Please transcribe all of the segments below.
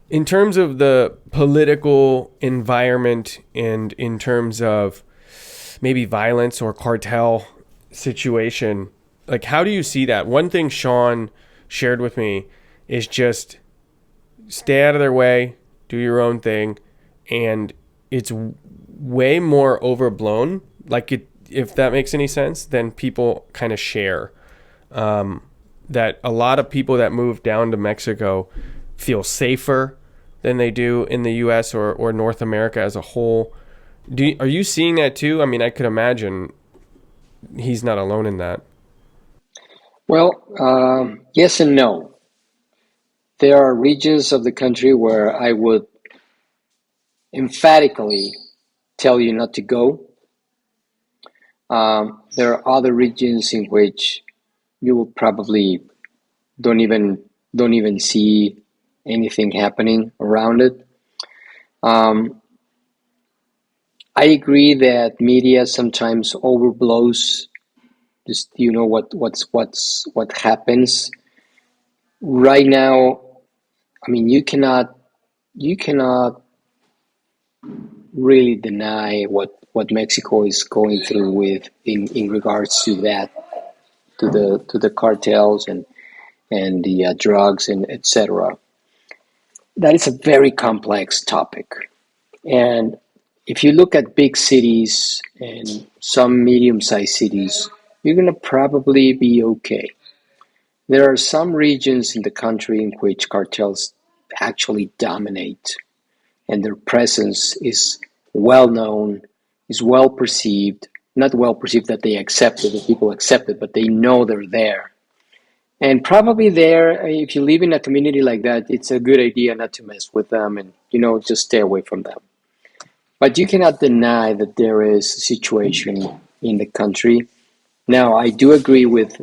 In terms of the political environment and in terms of maybe violence or cartel situation, like how do you see that? One thing Sean shared with me is just stay out of their way, do your own thing, and it's way more overblown. Like it, if that makes any sense, than people kind of share. That a lot of people that move down to Mexico feel safer than they do in the U.S. or North America as a whole. Are you seeing that too? I mean, I could imagine he's not alone in that. Well, yes and no. There are regions of the country where I would emphatically tell you not to go. There are other regions in which you will probably don't even don't even see anything happening around it. Um, I agree that media sometimes overblows just what happens right now. I mean, you cannot really deny what Mexico is going through with in regards to that to the cartels and the drugs and etc. That is a very complex topic. And if you look at big cities and some medium-sized cities, you're going to probably be okay. There are some regions in the country in which cartels actually dominate, and their presence is well known, is well perceived. Not well perceived that they accept it, that people accept it, but they know they're there. And probably there, if you live in a community like that, it's a good idea not to mess with them and, just stay away from them. But you cannot deny that there is a situation in the country. Now, I do agree with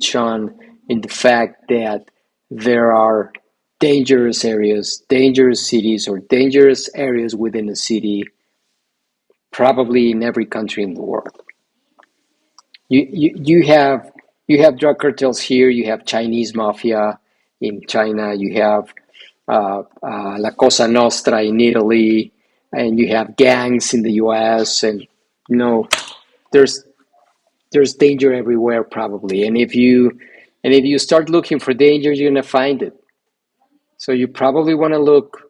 Sean in the fact that there are dangerous areas, dangerous cities, or dangerous areas within a city, probably in every country in the world. You have drug cartels here. You have Chinese mafia in China. You have La Cosa Nostra in Italy, and you have gangs in the U.S. And you know, there's there's danger everywhere probably. And if you start looking for danger, you're gonna find it. So you probably want to look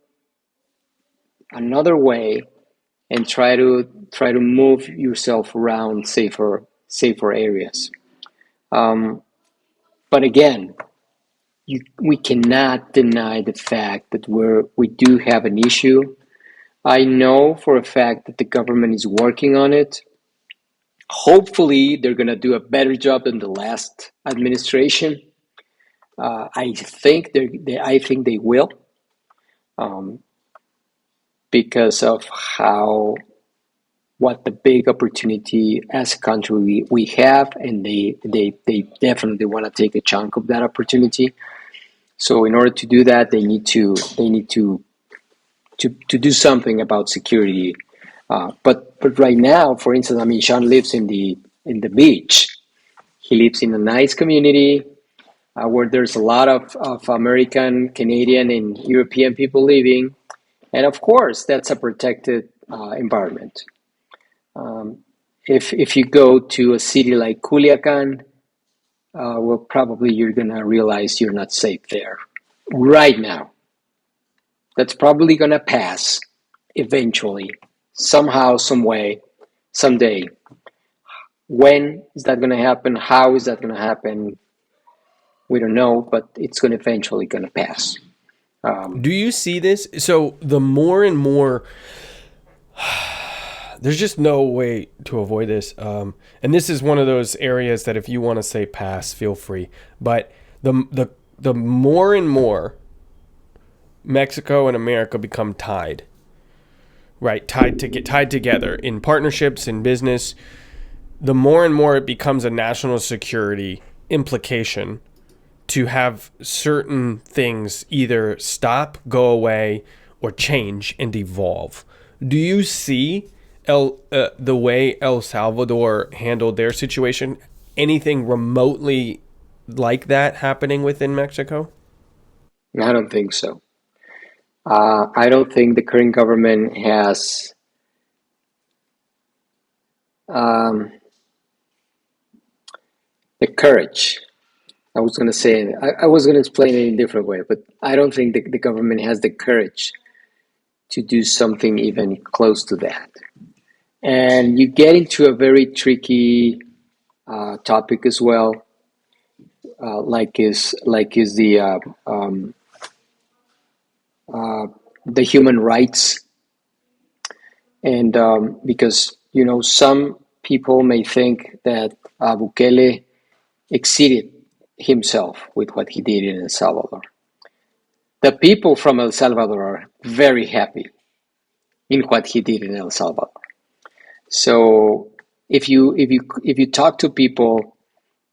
another way and try to move yourself around safer areas. Um, but again, we cannot deny the fact that we do have an issue. I know for a fact that the government is working on it. Hopefully, they're going to do a better job than the last administration. I think they will, um, because of how what the big opportunity as a country we have, and they definitely want to take a chunk of that opportunity. So in order to do that, they need to do something about security. But right now, for instance, I mean, Sean lives in the beach. He lives in a nice community where there's a lot of American, Canadian, and European people living, and of course, that's a protected environment. Um, if you go to a city like Culiacan, well, probably you're gonna realize you're not safe there right now. That's probably gonna pass eventually, somehow, some way, someday. When is that gonna happen? How is that gonna happen? We don't know, but it's gonna eventually gonna pass. Um, Do you see this? So the more and more, there's just no way to avoid this. And this is one of those areas that if you want to say pass, feel free. But the more and more Mexico and America become tied, right? Tied together in partnerships in business. The more and more it becomes a national security implication to have certain things either stop, go away, or change and evolve. Do you see the way El Salvador handled their situation? Anything remotely like that happening within Mexico? I don't think so. I don't think the current government has um, the courage. I was going to say, I was going to explain it in a different way, but I don't think the government has the courage to do something even close to that. And you get into a very tricky topic as well, like is the human rights, and because some people may think that Bukele exceeded himself with what he did in El Salvador. The people from El Salvador are very happy in what he did in El Salvador. So if you talk to people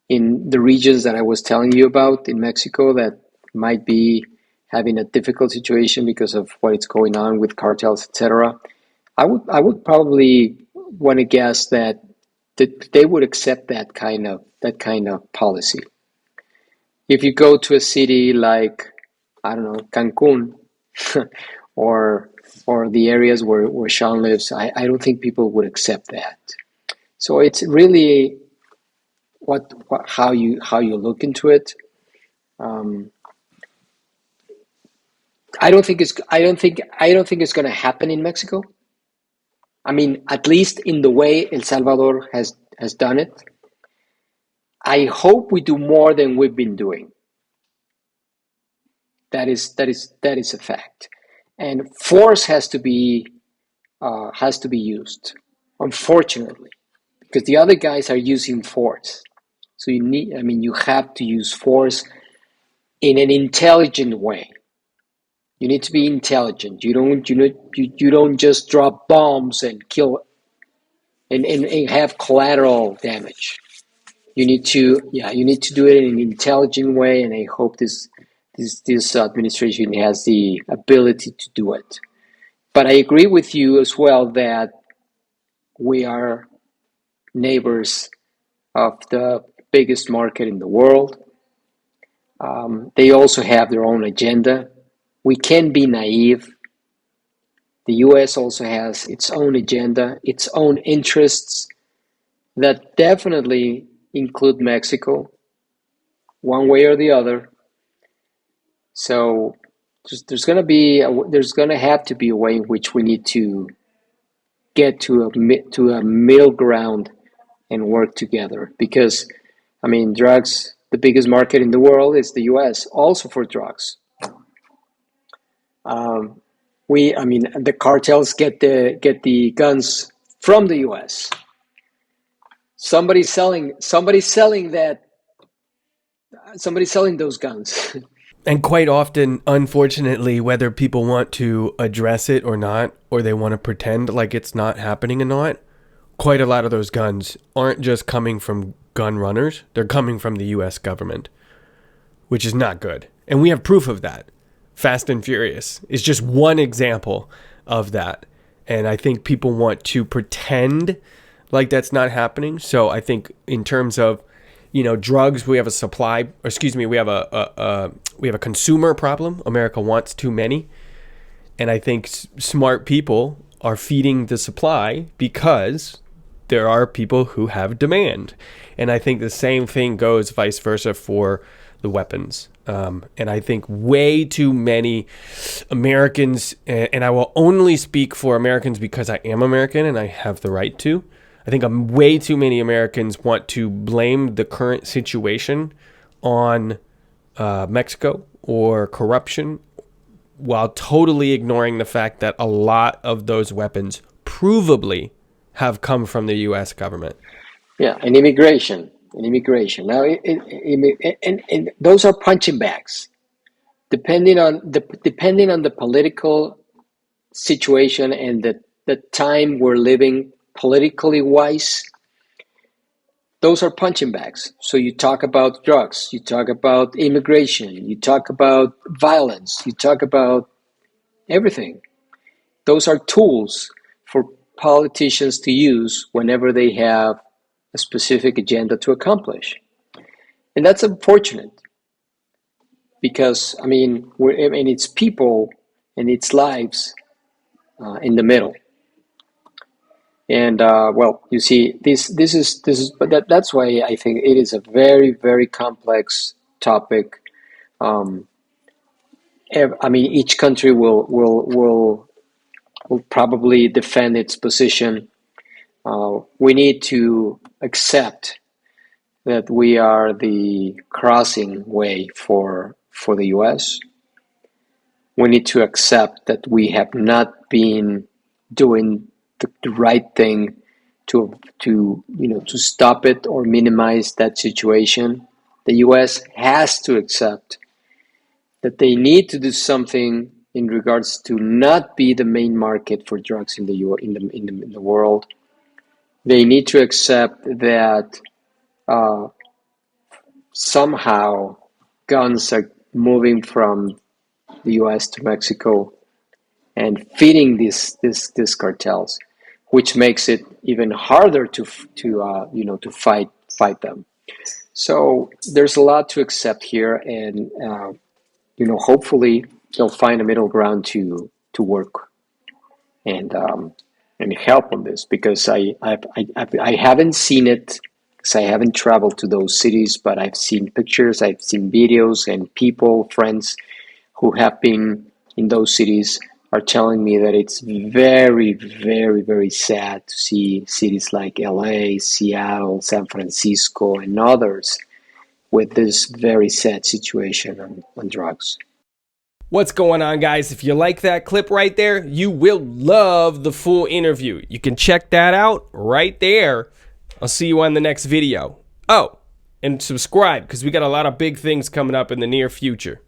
in the regions that I was telling you about in Mexico that might be having a difficult situation because of what is going on with cartels, etc., I would probably want to guess that they would accept that kind of policy. If you go to a city like, I don't know, Cancun, or the areas where Sean lives, I don't think people would accept that. So it's really what how you look into it. Um, I don't think it's going to happen in Mexico. I mean, at least in the way El Salvador has done it. I hope we do more than we've been doing. That is a fact, and force has to be used. Unfortunately, because the other guys are using force, so you have to use force in an intelligent way. You need to be intelligent. You don't just drop bombs and kill and have collateral damage. You need to do it in an intelligent way, and I hope this administration has the ability to do it. But I agree with you as well that we are neighbors of the biggest market in the world. They also have their own agenda. We can't be naive. The U.S. also has its own agenda, its own interests that definitely include Mexico, one way or the other. So there's gonna have to be a way in which we need to get to a middle ground and work together. Because, I mean, drugs, the biggest market in the world is the U.S. also for drugs. Um, the cartels get the guns from the U.S. Somebody's selling those guns. And quite often, unfortunately, whether people want to address it or not, or they want to pretend like it's not happening or not, quite a lot of those guns aren't just coming from gun runners, they're coming from the US government, which is not good. And we have proof of that. Fast and Furious is just one example of that. And I think people want to pretend like that's not happening. So I think in terms of, drugs, we have a supply, or excuse me, we have a consumer problem. America wants too many. And I think smart people are feeding the supply because there are people who have demand. And I think the same thing goes vice versa for the weapons. And I think way too many Americans, and I will only speak for Americans because I am American and I have the right to. I think way too many Americans want to blame the current situation on Mexico or corruption, while totally ignoring the fact that a lot of those weapons provably have come from the U.S. government. Yeah, and immigration. Now, and those are punching bags. Depending on the political situation and the time we're living politically wise, those are punching bags. So you talk about drugs, you talk about immigration, you talk about violence, you talk about everything. Those are tools for politicians to use whenever they have a specific agenda to accomplish. And that's unfortunate because, I mean, it's people and its lives in the middle. And well, you see, but that's why I think it is a very, very complex topic. Um, I mean, each country will probably defend its position. We need to accept that we are the crossing way for the U.S. We need to accept that we have not been doing the right thing to stop it or minimize that situation. The U.S. has to accept that they need to do something in regards to not be the main market for drugs in the in the world. They need to accept that uh, somehow guns are moving from the U.S. to Mexico and feeding these cartels, which makes it even harder to fight them. So there's a lot to accept here, and hopefully they'll find a middle ground to work and and help on this, because I haven't seen it because I haven't traveled to those cities, but I've seen pictures, I've seen videos, and people, friends who have been in those cities are telling me that it's very, very, very sad to see cities like LA, Seattle, San Francisco, and others with this very sad situation on drugs. What's going on, guys? If you like that clip right there, you will love the full interview. You can check that out right there. I'll see you on the next video. Oh, and subscribe, because we got a lot of big things coming up in the near future.